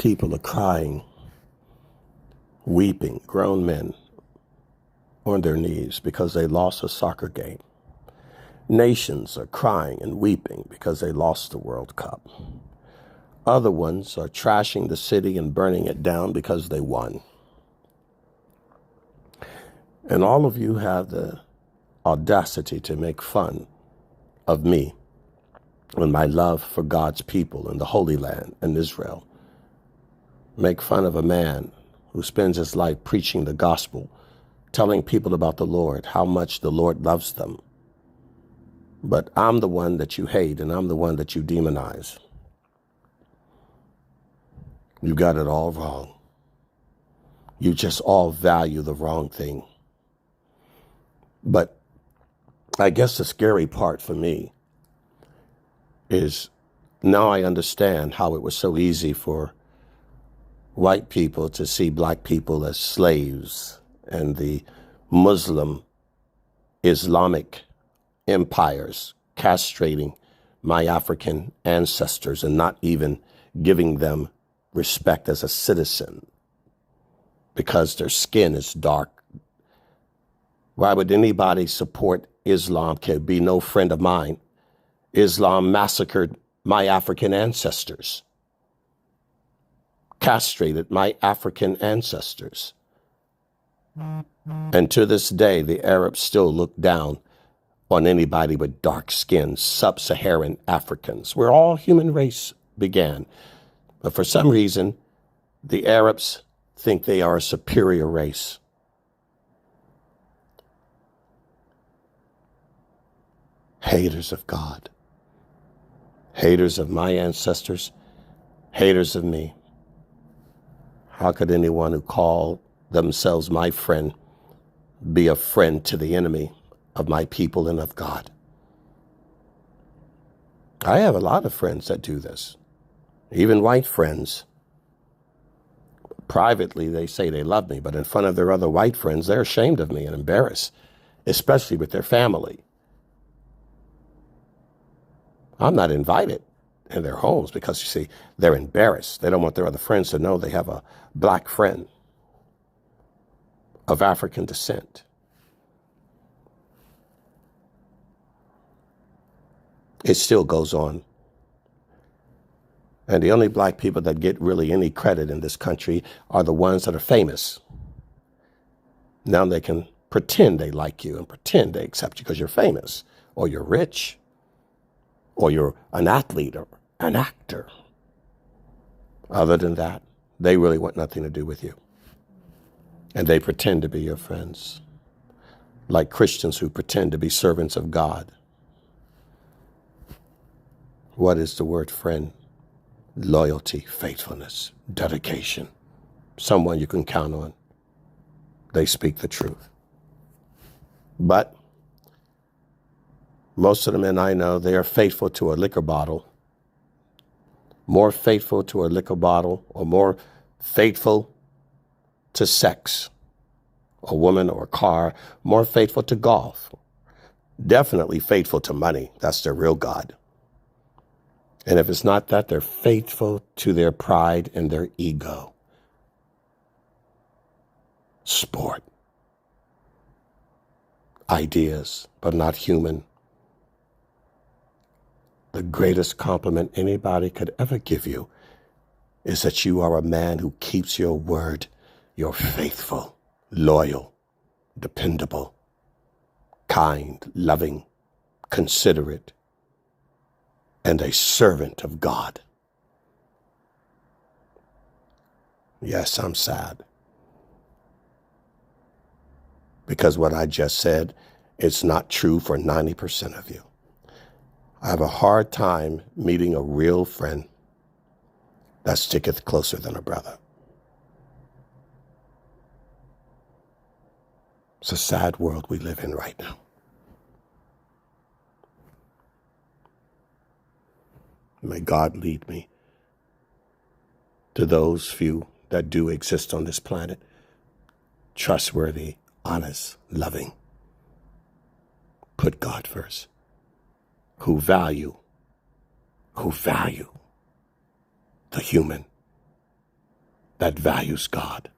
People are crying, weeping, grown men on their knees because they lost a soccer game. Nations are crying and weeping because they lost the World Cup. Other ones are trashing the city and burning it down because they won. And all of you have the audacity to make fun of me and my love for God's people and the Holy Land and Israel. Make fun of a man who spends his life preaching the gospel, telling people about the Lord, how much the Lord loves them. But I'm the one that you hate, and I'm the one that you demonize. You got it all wrong. You just all value the wrong thing. But I guess the scary part for me is now I understand how it was so easy for white people to see black people as slaves, and the Muslim Islamic empires castrating my African ancestors and not even giving them respect as a citizen because their skin is dark. Why would anybody support Islam? Could be no friend of mine. Islam massacred my African ancestors, castrated my African ancestors. And to this day, the Arabs still look down on anybody with dark skin, sub-Saharan Africans, where all human race began. But for some reason, the Arabs think they are a superior race. Haters of God, haters of my ancestors, haters of me. How could anyone who called themselves my friend be a friend to the enemy of my people and of God? I have a lot of friends that do this, even white friends. Privately, they say they love me, but in front of their other white friends, they're ashamed of me and embarrassed, especially with their family. I'm not invited in their homes because, you see, they're embarrassed. They don't want their other friends to know they have a black friend of African descent. It still goes on. And the only black people that get really any credit in this country are the ones that are famous. Now they can pretend they like you and pretend they accept you because you're famous or you're rich or you're an athlete or an actor. Other than that, they really want nothing to do with you. And they pretend to be your friends, like Christians who pretend to be servants of God. What is the word friend? Loyalty, faithfulness, dedication, someone you can count on. They speak the truth. But most of the men I know, they are faithful to a liquor bottle, more faithful to a liquor bottle, or more faithful to sex, a woman or a car, more faithful to golf, definitely faithful to money. That's their real God. And if it's not that, they're faithful to their pride and their ego. Sport. Ideas, but not human. The greatest compliment anybody could ever give you is that you are a man who keeps your word. You're faithful, loyal, dependable, kind, loving, considerate, and a servant of God. Yes, I'm sad. Because what I just said is not true for 90% of you. I have a hard time meeting a real friend that sticketh closer than a brother. It's a sad world we live in right now. May God lead me to those few that do exist on this planet, trustworthy, honest, loving, put God first, who value the human that values God.